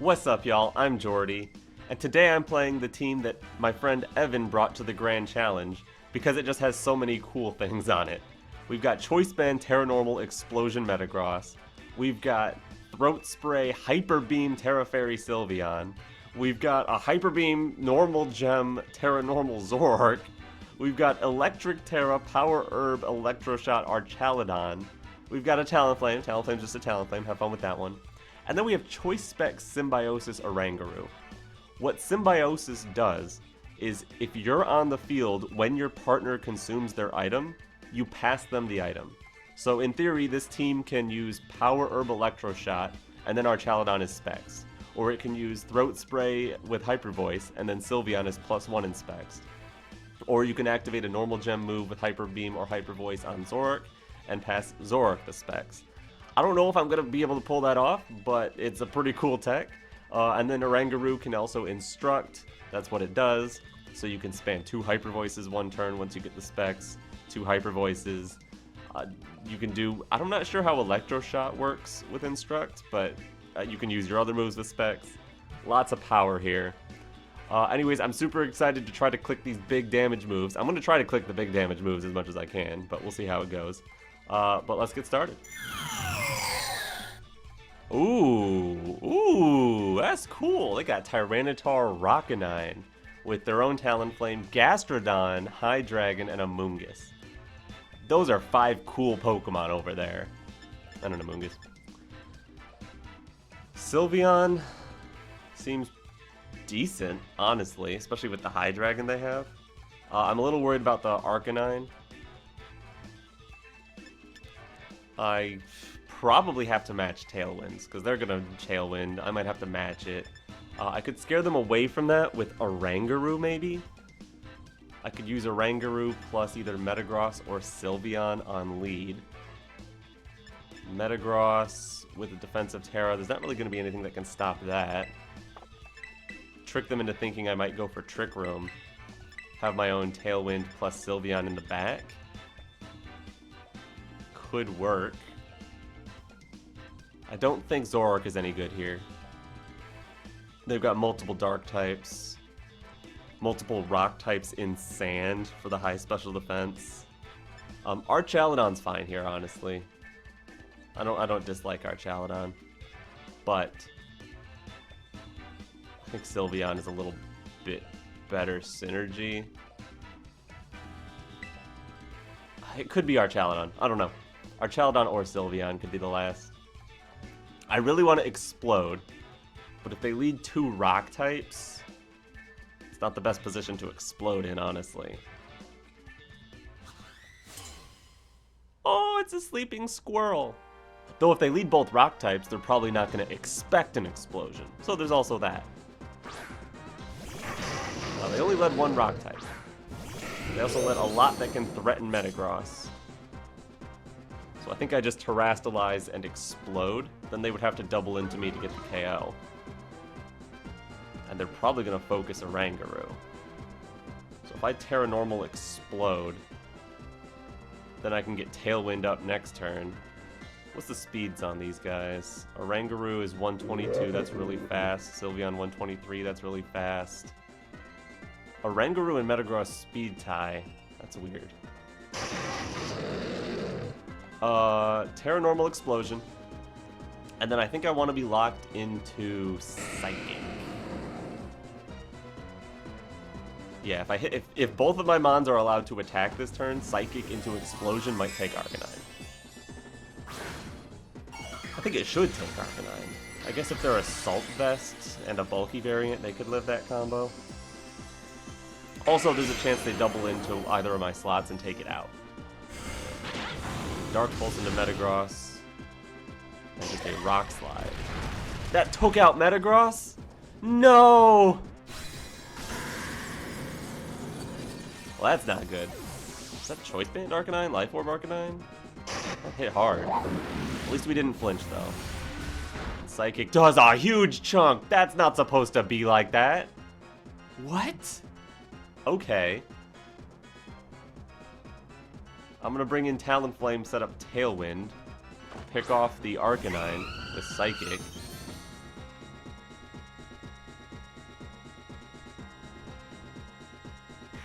What's up, y'all? I'm Jordy, and today I'm playing the team that my friend Evan brought to the Grand Challenge because it just has so many cool things on it. We've got Choice Band Tera Normal Explosion Metagross. We've got Throat Spray Hyper Beam Tera Fairy Sylveon. We've got a Hyper Beam Normal Gem Tera Normal Zoroark. We've got Electric Tera Power Herb Electroshot Archaludon. We've got a Talonflame. Talonflame's just a Talonflame. Have fun with that one. And then we have Choice Spec Symbiosis Oranguru. What Symbiosis does is if you're on the field when your partner consumes their item, you pass them the item. So in theory, this team can use Power Herb Electroshot, and then Archaludon is Specs. Or it can use Throat Spray with Hyper Voice, and then Sylveon is +1 in Specs. Or you can activate a normal gem move with Hyper Beam or Hyper Voice on Zoroark, and pass Zoroark the Specs. I don't know if I'm going to be able to pull that off, but it's a pretty cool tech. And then Oranguru can also Instruct. That's what it does. So you can spam 2 Hyper Voices one turn once you get the Specs. 2 Hyper Voices. You can do... I'm not sure how Electroshot works with Instruct, but you can use your other moves with Specs. Lots of power here. Anyways, I'm super excited to try to click these big damage moves. I'm going to try to click the big damage moves as much as I can, but we'll see how it goes. But let's get started. Ooh, that's cool. They got Tyranitar Rockinine with their own Talonflame, Gastrodon, Hydreigon, and Amoonguss. Those are 5 cool Pokemon over there. And an Amoonguss. Sylveon seems decent, honestly, especially with the Hydreigon they have. I'm a little worried about the Arcanine. I probably have to match Tailwinds, because they're going to Tailwind. I might have to match it. I could scare them away from that with Oranguru, maybe? I could use Oranguru plus either Metagross or Sylveon on lead. Metagross with a defensive Tera. There's not really going to be anything that can stop that. Trick them into thinking I might go for Trick Room. Have my own Tailwind plus Sylveon in the back. Could work. I don't think Zoroark is any good here. They've got multiple dark types, multiple rock types in sand for the high special defense. Archaludon's fine here, honestly. I don't dislike Archaludon, but I think Sylveon is a little bit better synergy. It could be Archaludon. I don't know. Archaludon or Sylveon could be the last. I really want to explode, but if they lead 2 rock types, it's not the best position to explode in, honestly. Oh, it's a sleeping squirrel. Though if they lead both rock types, they're probably not going to expect an explosion. So there's also that. They only led 1 rock type. They also led a lot that can threaten Metagross. So I think I just Terrastalize and explode. Then they would have to double into me to get the KO. And they're probably going to focus Oranguru. So if I Tera Normal explode, then I can get Tailwind up next turn. What's the speeds on these guys? Oranguru is 122, that's really fast. Sylveon 123, that's really fast. Oranguru and Metagross speed tie. That's weird. Tera Normal Explosion. And then I think I want to be locked into Psychic. Yeah, if both of my Mons are allowed to attack this turn, Psychic into Explosion might take Arcanine. I think it should take Arcanine. I guess if they're Assault Vest and a bulky variant, they could live that combo. Also, there's a chance they double into either of my slots and take it out. Dark Pulse into Metagross. And just a Rock Slide. That took out Metagross? No! Well, that's not good. Is that Choice Band Arcanine? Life Orb Arcanine? That hit hard. At least we didn't flinch, though. Psychic does a huge chunk! That's not supposed to be like that! What? Okay. I'm gonna bring in Talonflame, set up Tailwind, pick off the Arcanine with Psychic.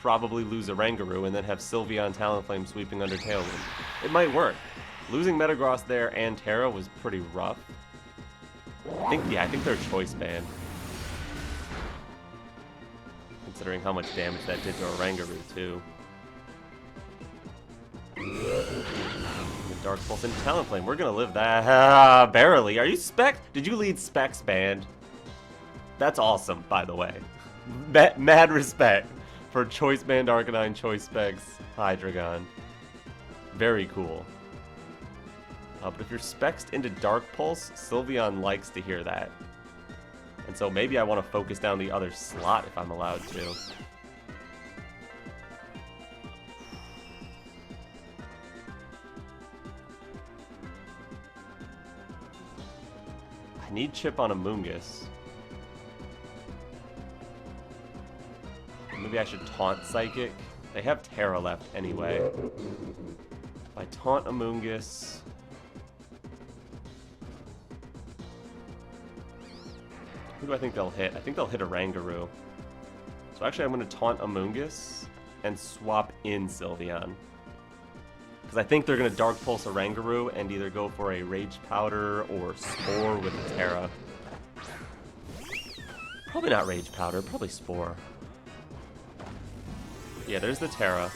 probably lose Oranguru and then have Sylveon Talonflame sweeping under Tailwind. It might work. Losing Metagross there and Tera was pretty rough. I think they're choice band. Considering how much damage that did to Oranguru too. Dark Pulse and Talonflame. We're gonna live that. Barely. Are you Specs? Did you lead Specs band? That's awesome, by the way. Mad respect for Choice Band Arcanine, Choice Specs, Hydreigon. Very cool. But if you're Spexed into Dark Pulse, Sylveon likes to hear that. And so maybe I want to focus down the other slot if I'm allowed to. I need Chip on Amoonguss. Maybe I should Taunt Psychic. They have Tera left anyway. If I Taunt Amoonguss... Who do I think they'll hit? I think they'll hit Oranguru. So actually I'm going to Taunt Amoonguss and swap in Sylveon. Because I think they're going to Dark Pulse Oranguru and either go for a Rage Powder or Spore with the Tera. Probably not Rage Powder, probably Spore. Yeah, there's the Tera.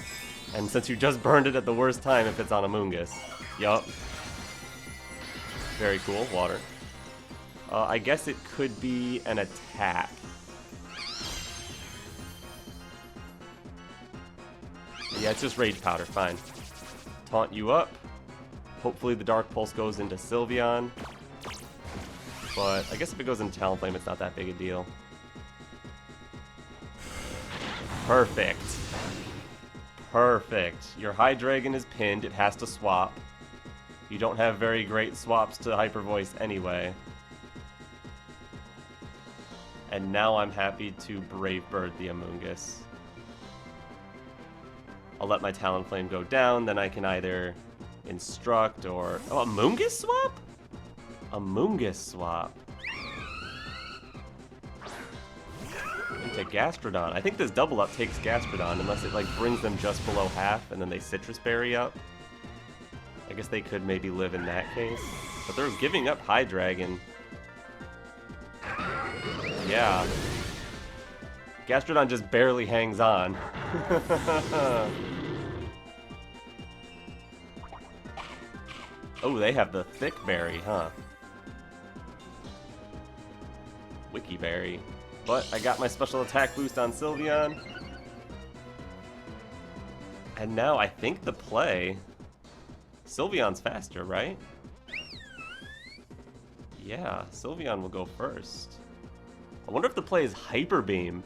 And since you just burned it at the worst time if it's on Amoonguss. Yup. Very cool, water. I guess it could be an attack. Yeah, it's just Rage Powder, fine. Taunt you up. Hopefully the Dark Pulse goes into Sylveon. But I guess if it goes into Talonflame, it's not that big a deal. Perfect. Perfect. Your Hydreigon is pinned. It has to swap. You don't have very great swaps to Hyper Voice anyway. And now I'm happy to Brave Bird the Amoonguss. I'll let my Talonflame go down, then I can either Instruct or... Oh, Amoonguss swap? Amoonguss swap. Into Gastrodon. I think this double up takes Gastrodon unless it like brings them just below half and then they Citrus Berry up. I guess they could maybe live in that case. But they're giving up Hydreigon. Yeah. Gastrodon just barely hangs on. Oh, they have the thick berry, huh? Wiki Berry. But I got my special attack boost on Sylveon. And now I think the play... Sylveon's faster, right? Yeah, Sylveon will go first. I wonder if the play is Hyper Beam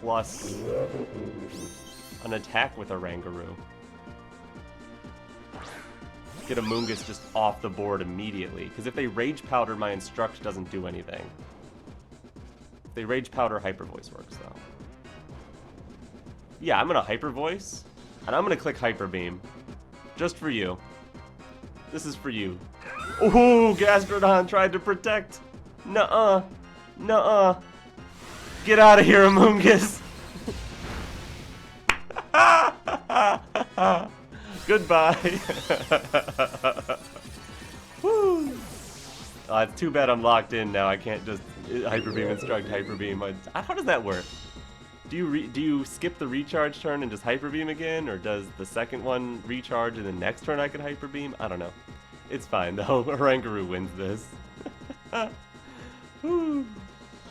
plus an attack with Oranguru. Get Amoonguss just off the board immediately. Because if they Rage Powder, my Instruct doesn't do anything. If they Rage Powder, Hyper Voice works, though. Yeah, I'm going to Hyper Voice, and I'm going to click Hyper Beam. Just for you. This is for you. Ooh, Gastrodon tried to protect. Nuh-uh. Nuh-uh. Get out of here, Amoonguss. Goodbye. Woo. It's too bad I'm locked in now. I can't just Hyper Beam, Instruct, Hyper Beam. How does that work? Do you skip the recharge turn and just Hyper Beam again? Or does the second one recharge and the next turn I can Hyper Beam? I don't know. It's fine though. Oranguru wins this. Woo.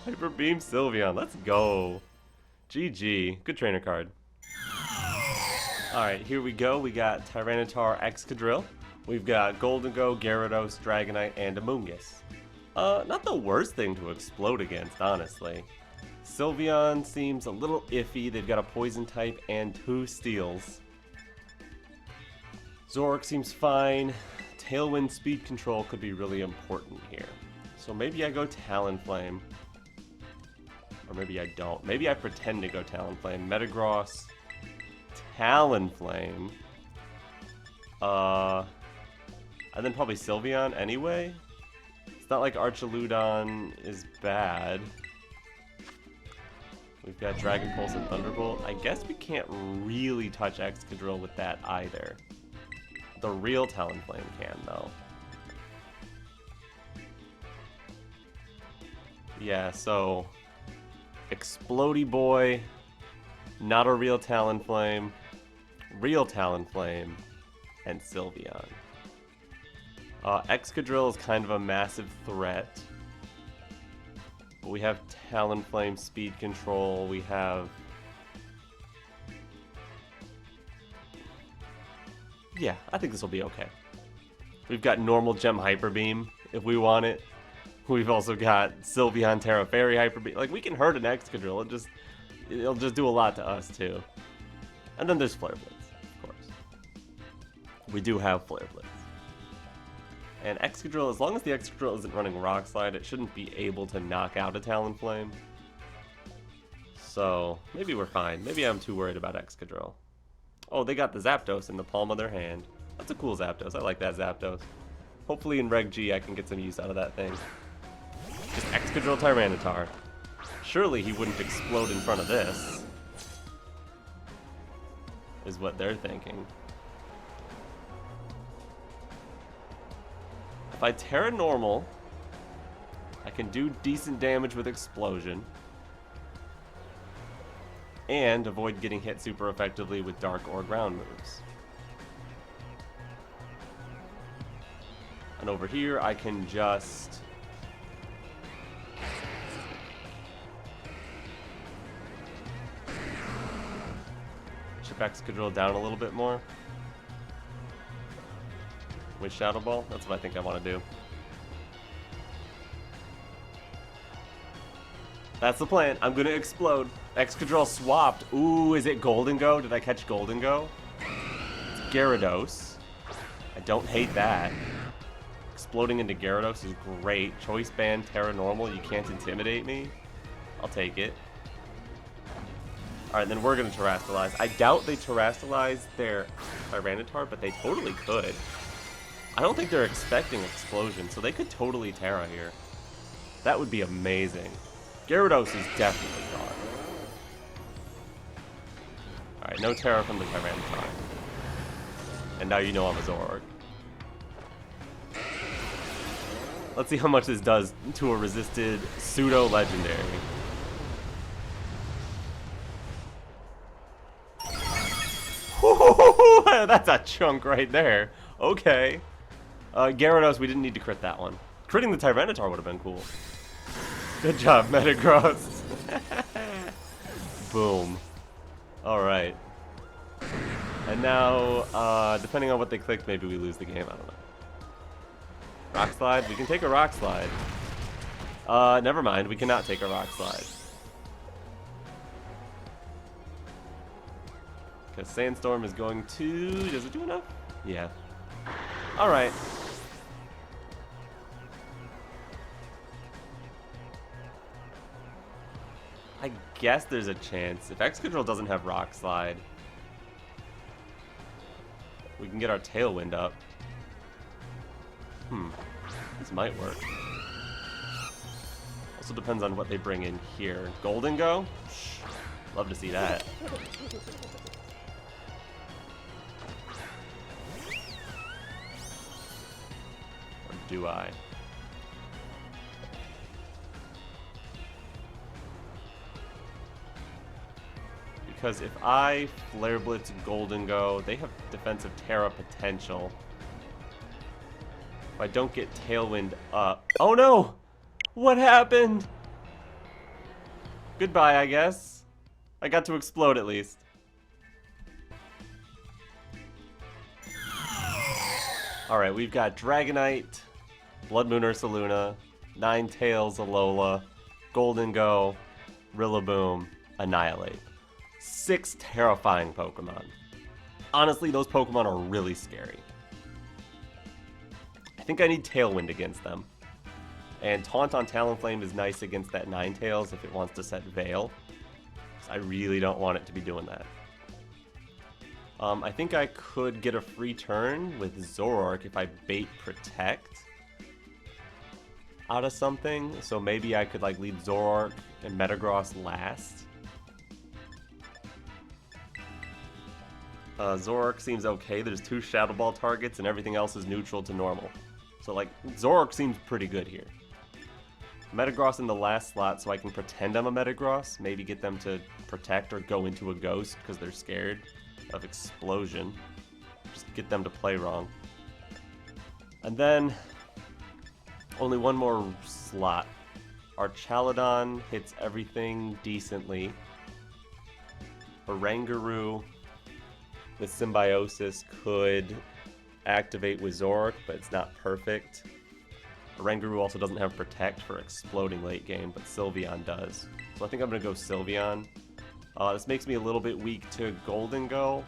Hyper Beam Sylveon. Let's go. GG. Good trainer card. Alright, here we go. We got Tyranitar Excadrill. We've got Goldengo, Gyarados, Dragonite, and Amoonguss. Not the worst thing to explode against, honestly. Sylveon seems a little iffy. They've got a Poison type and 2 Steels. Zoroark seems fine. Tailwind speed control could be really important here. So maybe I go Talonflame. Or maybe I don't. Maybe I pretend to go Talonflame. Metagross, Talonflame. And then probably Sylveon anyway. It's not like Archaludon is bad. We've got Dragon Pulse and Thunderbolt. I guess we can't really touch Excadrill with that either. The real Talonflame can, though. Yeah, so... Explodey Boy, not a real Talonflame, and Sylveon. Excadrill is kind of a massive threat. But we have Talonflame speed control, we have... Yeah, I think this will be okay. We've got normal Gem Hyper Beam if we want it. We've also got Sylveon Tera Fairy Hyper Beam. Like, we can hurt an Excadrill, it'll just do a lot to us too. And then there's Flare Blitz, of course. We do have Flare Blitz. And Excadrill, as long as the Excadrill isn't running Rock Slide, it shouldn't be able to knock out a Talonflame. So, maybe we're fine. Maybe I'm too worried about Excadrill. Oh, they got the Zapdos in the palm of their hand. That's a cool Zapdos. I like that Zapdos. Hopefully in Reg G I can get some use out of that thing. Just Excadrill Tyranitar. Surely he wouldn't explode in front of this. Is what they're thinking. If I Tera Normal, I can do decent damage with Explosion. And avoid getting hit super effectively with Dark or Ground moves. And over here, I can just... chip Excadrill down a little bit more. With Shadow Ball, that's what I think I want to do. That's the plan. I'm going to explode. Excadrill swapped. Ooh, is it Golden Go? Did I catch Golden Go? It's Gyarados. I don't hate that. Exploding into Gyarados is great. Choice Band, Tera Normal, you can't intimidate me. I'll take it. Alright, then we're going to Terrastalize. I doubt they Terrastalize their Tyranitar, but they totally could. I don't think they're expecting Explosion, so they could totally Tera here. That would be amazing. Gyarados is definitely gone. Alright, no Tera from the Tyranitar. And now you know I'm a Zoroark. Let's see how much this does to a resisted pseudo-legendary. That's a chunk right there. Okay. Gyarados, we didn't need to crit that one. Critting the Tyranitar would have been cool. Good job, Metagross. Boom. Alright. And now, depending on what they clicked, maybe we lose the game. I don't know. Rock Slide? We can take a Rock Slide. Never mind. We cannot take a Rock Slide. Because Sandstorm is going to... Does it do enough? Yeah. Alright. I guess there's a chance. If Excadrill doesn't have Rock Slide, we can get our Tailwind up. This might work. Also depends on what they bring in here. Golden Go? Love to see that. Or do I? Because if I Flare Blitz Golden Go, they have defensive Tera potential. If I don't get Tailwind up... Oh no! What happened? Goodbye, I guess. I got to explode at least. Alright, we've got Dragonite, Blood Moon Ursaluna, Ninetales Alola, Golden Go, Rillaboom, Annihilate. 6 terrifying Pokemon. Honestly, those Pokemon are really scary. I think I need Tailwind against them. And Taunt on Talonflame is nice against that Ninetales if it wants to set Veil. I really don't want it to be doing that. I think I could get a free turn with Zoroark if I bait Protect out of something. So maybe I could like lead Zoroark and Metagross last Zoroark seems okay. There's 2 Shadow Ball targets and everything else is neutral to normal. So like, Zoroark seems pretty good here. Metagross in the last slot so I can pretend I'm a Metagross. Maybe get them to protect or go into a ghost because they're scared of explosion. Just get them to play wrong. And then, only one more slot. Our Chaladon hits everything decently. Oranguru with Symbiosis could activate with Zoroark, but it's not perfect. Oranguru also doesn't have Protect for exploding late game, but Sylveon does. So I think I'm going to go Sylveon. This makes me a little bit weak to Golden Go.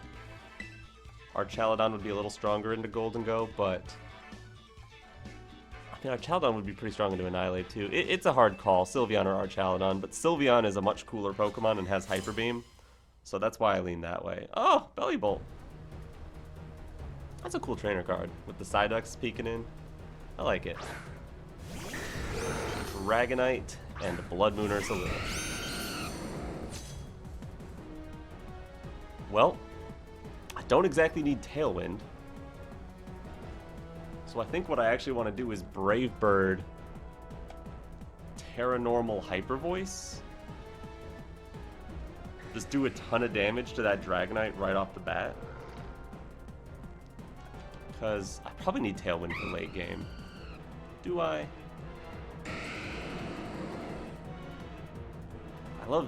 Our Chaladon would be a little stronger into Golden Go, but I mean, our Chaladon would be pretty strong into Annihilate too. It's a hard call, Sylveon or our Chaladon, but Sylveon is a much cooler Pokemon and has Hyper Beam, so that's why I lean that way. Oh, Belly Bolt. That's a cool trainer card with the Psyducks peeking in. I like it. Dragonite and Blood Moon Ursaluna. Well, I don't exactly need Tailwind. So I think what I actually want to do is Brave Bird, Tera Normal Hyper Voice. Just do a ton of damage to that Dragonite right off the bat. Because I probably need Tailwind for late game. Do I?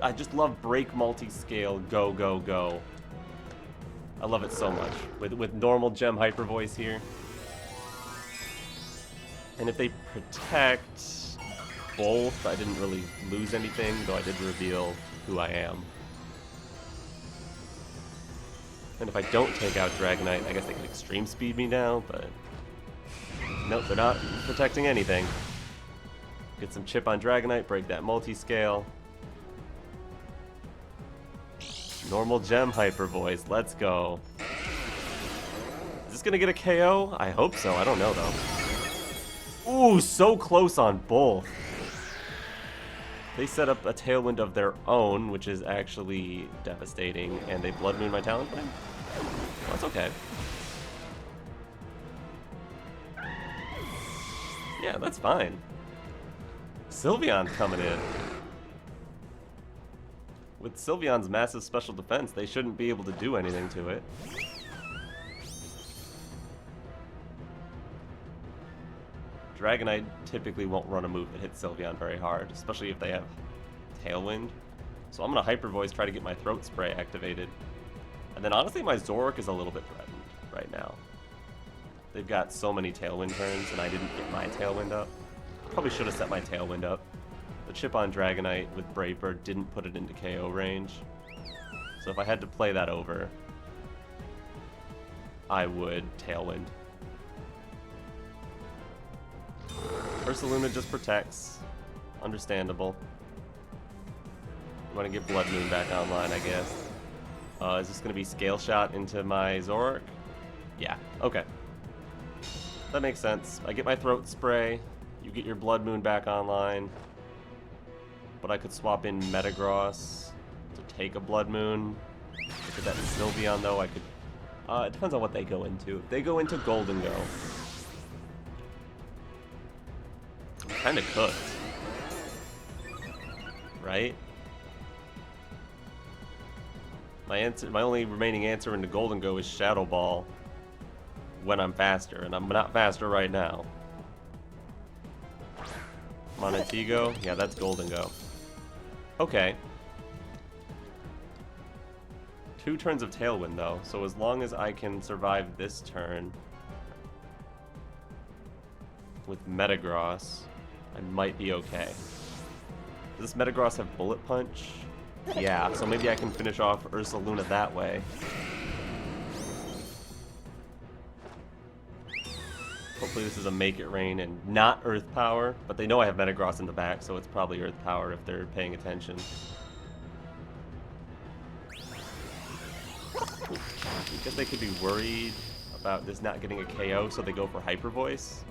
I just love Break Multi-Scale, go, go, go. I love it so much. With normal Gem Hyper Voice here. And if they protect both, I didn't really lose anything, though I did reveal who I am. And if I don't take out Dragonite, I guess they can Extreme Speed me now, but nope, they're not protecting anything. Get some chip on Dragonite, break that multi-scale. Normal Gem Hyper Voice, let's go. Is this gonna get a KO? I hope so, I don't know though. Ooh, so close on both. They set up a Tailwind of their own, which is actually devastating, and they Blood Moon my Talonflame? Well, that's okay. Yeah, that's fine. Sylveon's coming in. With Sylveon's massive special defense, they shouldn't be able to do anything to it. Dragonite typically won't run a move that hits Sylveon very hard, especially if they have Tailwind. So I'm going to Hyper Voice, try to get my Throat Spray activated. And then honestly, my Zoroark is a little bit threatened right now. They've got so many Tailwind turns, and I didn't get my Tailwind up. Probably should have set my Tailwind up. The chip on Dragonite with Brave Bird didn't put it into KO range. So if I had to play that over, I would Tailwind. Ursaluna just protects. Understandable. I'm gonna get Blood Moon back online, I guess. Is this gonna be Scale Shot into my Zoroark? Yeah, okay. That makes sense. I get my Throat Spray, you get your Blood Moon back online. But I could swap in Metagross to take a Blood Moon. Look at that Sylveon though, I could... it depends on what they go into. If they go into Golden Go, I'm kinda cooked. Right? My only remaining answer into Golden Go is Shadow Ball when I'm faster, and I'm not faster right now. Montego? Yeah, that's Golden Go. Okay. 2 turns of Tailwind though, so as long as I can survive this turn with Metagross, I might be okay. Does this Metagross have Bullet Punch? Yeah, so maybe I can finish off Ursaluna that way. Hopefully this is a Make It Rain and not Earth Power, but they know I have Metagross in the back, so it's probably Earth Power if they're paying attention. I guess they could be worried about this not getting a KO, so they go for Hyper Voice.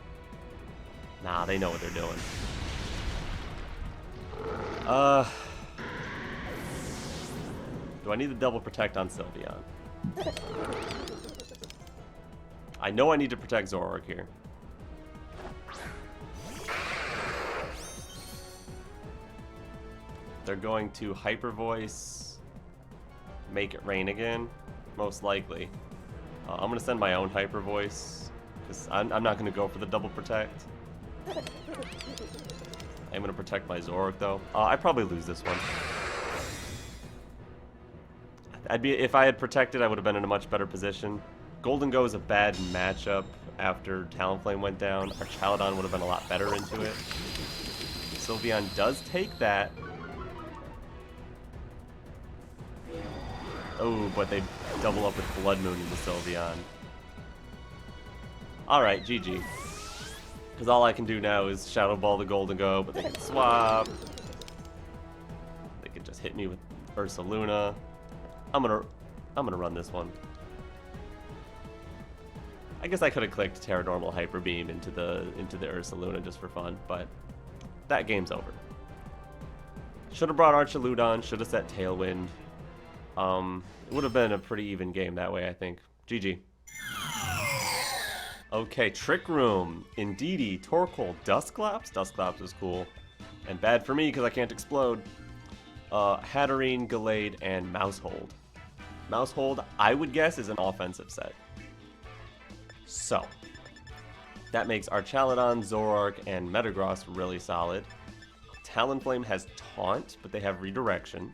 Nah, they know what they're doing. Do I need the Double Protect on Sylveon? I know I need to protect Zoroark here. They're going to Hyper Voice, make it rain again, most likely. I'm going to send my own Hyper Voice, because I'm not going to go for the double protect. I'm going to protect my Zoroark, though. I probably lose this one. If I had protected, I would have been in a much better position. Golden Go is a bad matchup after Talonflame went down. Our Chaladon would have been a lot better into it. Sylveon does take that. Oh, but they double up with Blood Moon into Sylveon. Alright, GG. Because all I can do now is Shadow Ball the Golden Go, but they can swap. They can just hit me with Ursaluna. I'm gonna run this one. I guess I could have clicked Tera Normal Hyper Beam into the Ursaluna just for fun, but that game's over. Should have brought Archaludon, should have set Tailwind. It would have been a pretty even game that way, I think. GG. Okay, Trick Room, Indeedee, Torkoal, Dusclops. Dusclops is cool. And bad for me because I can't explode. Hatterene, Gallade, and Mousehold. Mousehold, I would guess, is an offensive set. So, that makes our Chaladon, Zoroark, and Metagross really solid. Talonflame has Taunt, but they have Redirection.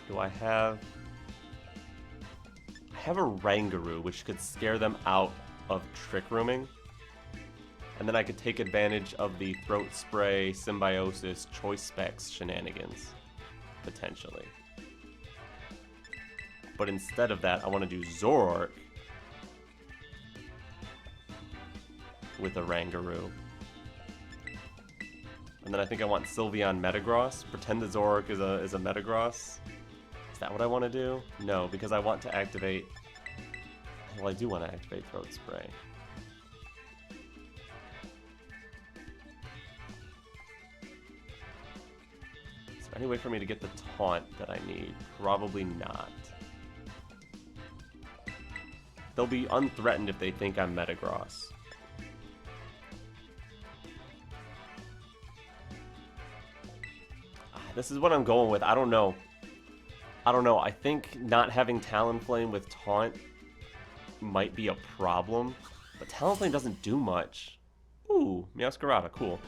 Do I have a Oranguru, which could scare them out of Trick Rooming. And then I could take advantage of the Throat Spray, Symbiosis, Choice Specs shenanigans, potentially. But instead of that, I want to do Zoroark with Oranguru. And then I think I want Sylveon Metagross. Pretend that Zoroark is a Metagross. Is that what I want to do? No, because I want to activate... Well, I do want to activate Throat Spray. Is there any way for me to get the Taunt that I need? Probably not. They'll be unthreatened if they think I'm Metagross. This is what I'm going with. I don't know. I think not having Talonflame with Taunt might be a problem. But Talonflame doesn't do much. Ooh, Meowscarada, cool.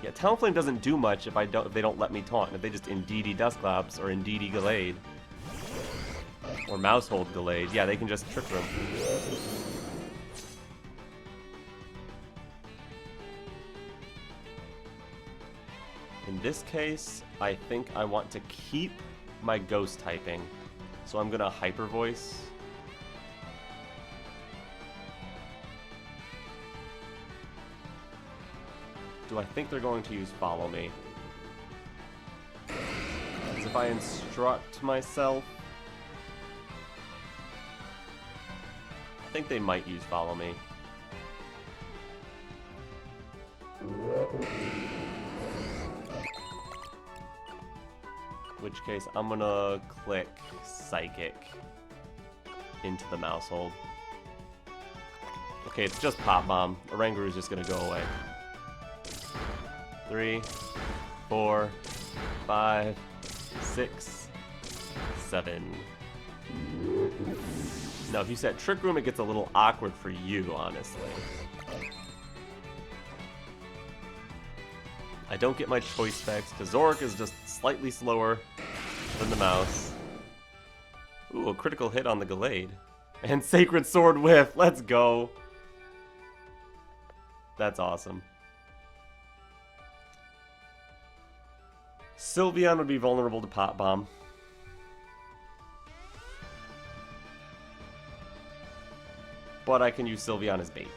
Yeah, Talonflame doesn't do much if they don't let me Taunt. If they just Indeedee Dusclops or Indeedee Gallade. Or Mousehold Gallade. Yeah, they can just Trick Room. In this case, I think I want to keep my Ghost typing. So I'm gonna Hyper Voice. Do I think they're going to use Follow Me? Because if I instruct myself... I think they might use Follow Me. In which case, I'm gonna click Psychic into the Mousehold. Okay, it's just Pop Bomb. Oranguru is just gonna go away. 3, 4, 5, 6, 7. Now, if you set Trick Room, it gets a little awkward for you, honestly. I don't get my Choice Specs, because Zoroark is just slightly slower than the mouse. Ooh, a critical hit on the Gallade. And Sacred Sword Whiff, let's go! That's awesome. Sylveon would be vulnerable to Pop Bomb. But I can use Sylveon as bait.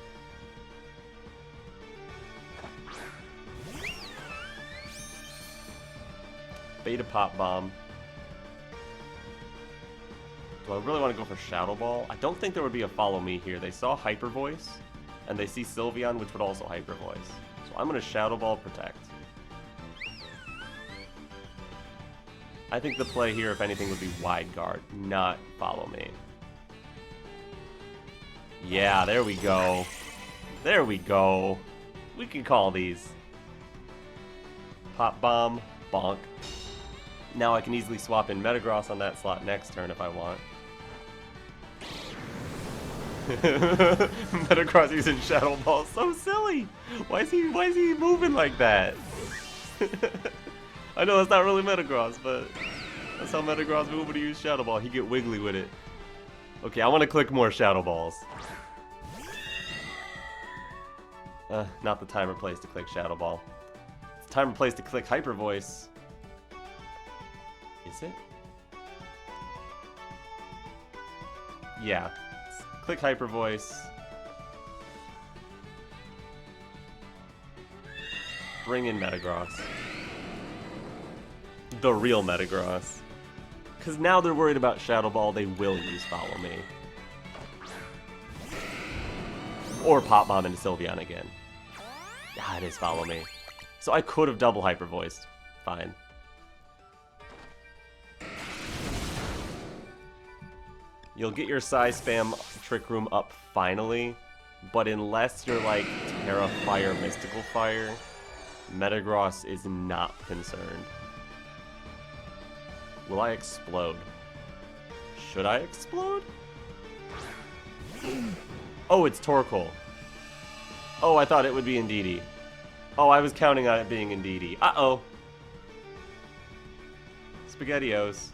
Beta Pop Bomb. Do I really want to go for Shadow Ball? I don't think there would be a Follow Me here. They saw Hyper Voice, and they see Sylveon, which would also Hyper Voice. So I'm going to Shadow Ball Protect. I think the play here, if anything, would be Wide Guard, not Follow Me. Yeah, there we go. There we go. We can call these. Pop Bomb, bonk. Now I can easily swap in Metagross on that slot next turn if I want. Metagross using Shadow Ball, so silly. Why is he moving like that? I know that's not really Metagross, but that's how Metagross move when he use Shadow Ball. He get wiggly with it. Okay, I want to click more Shadow Balls. Not the time or place to click Shadow Ball. It's time and place to click Hyper Voice. Is it? Yeah. Click Hyper Voice. Bring in Metagross. The real Metagross. Because now they're worried about Shadow Ball, they will use Follow Me. Or Pop Bomb into Sylveon again. Yeah, it is Follow Me. So I could have double Hyper Voiced. Fine. You'll get your Psy Spam Trick Room up finally, but unless you're like Tera Fire, Mystical Fire, Metagross is not concerned. Will I explode? Should I explode? Oh, it's Torkoal. Oh, I thought it would be Indeedee. Oh, I was counting on it being Indeedee. Uh-oh. SpaghettiOs.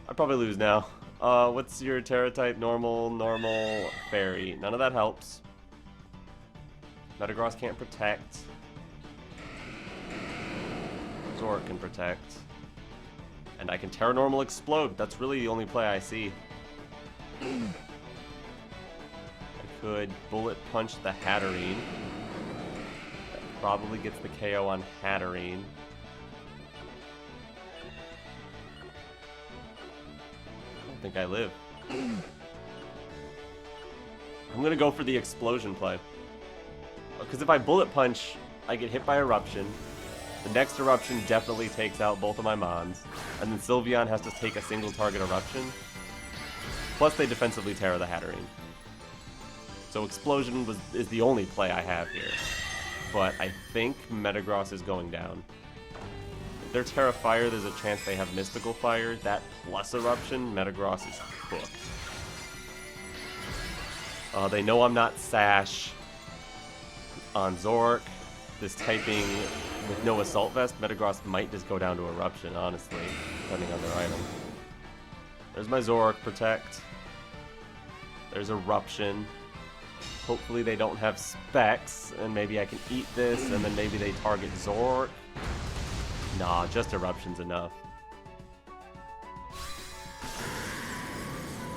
I'd probably lose now. What's your Tera type? Normal, Fairy. None of that helps. Metagross can't protect. Zoroark can protect. And I can Tera Normal Explode. That's really the only play I see. I could Bullet Punch the Hatterene. That probably gets the KO on Hatterene. I think I live. I'm gonna go for the explosion play. Because if I Bullet Punch, I get hit by Eruption. The next Eruption definitely takes out both of my Mons. And then Sylveon has to take a single target Eruption. Plus they defensively Tera the Hatterene. So Explosion is the only play I have here. But I think Metagross is going down. If they're Tera Fire, there's a chance they have Mystical Fire. That plus Eruption, Metagross is cooked. They know I'm not Sash. On Zoroark, this typing with no Assault Vest, Metagross might just go down to Eruption, honestly, depending on their item. There's my Zoroark Protect. There's Eruption. Hopefully they don't have Specs, and maybe I can eat this, and then maybe they target Zoroark. Nah, just Eruption's enough.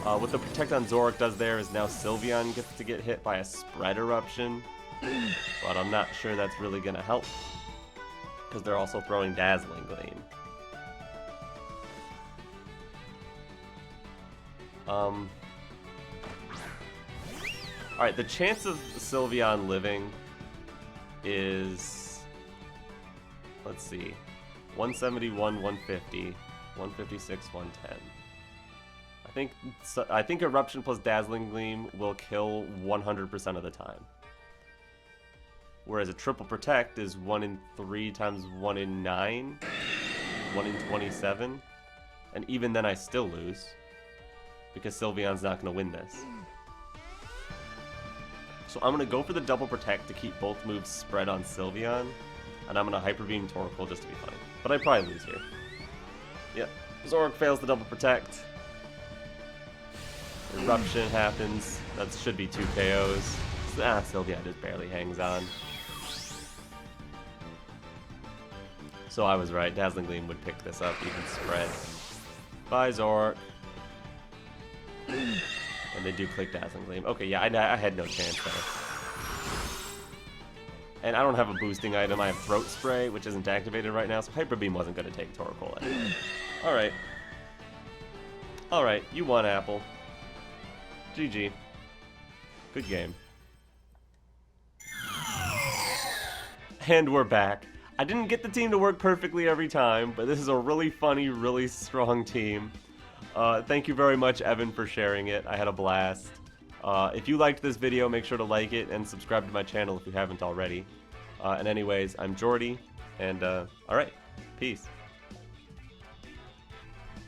What the Protect on Zoroark does there is now Sylveon gets to get hit by a Spread Eruption, but I'm not sure that's really going to help, because they're also throwing Dazzling Gleam. Alright, the chance of Sylveon living is, let's see, 171, 150, 156, 110. I think Eruption plus Dazzling Gleam will kill 100% of the time. Whereas a triple Protect is 1 in 3 times 1 in 9, 1 in 27, and even then I still lose, because Sylveon's not going to win this. So I'm going to go for the double Protect to keep both moves spread on Sylveon, and I'm going to Hyper Beam Torkoal just to be funny. But I'd probably lose here. Yep, Zoroark fails the double Protect. Eruption happens. That should be 2 KOs. Sylveon just barely hangs on. So I was right. Dazzling Gleam would pick this up, even spread. Bye, Zoroark. And they do click Dazzling Gleam. Okay, yeah, I had no chance there. And I don't have a boosting item. I have Throat Spray, which isn't activated right now, so Hyper Beam wasn't going to take Torkoal anyway. Alright. Alright, you won, Apple. GG. Good game. And we're back. I didn't get the team to work perfectly every time, but this is a really funny, really strong team. Thank you very much, Evan, for sharing it. I had a blast. If you liked this video, make sure to like it and subscribe to my channel if you haven't already. And anyways, I'm Jordy, and alright, peace.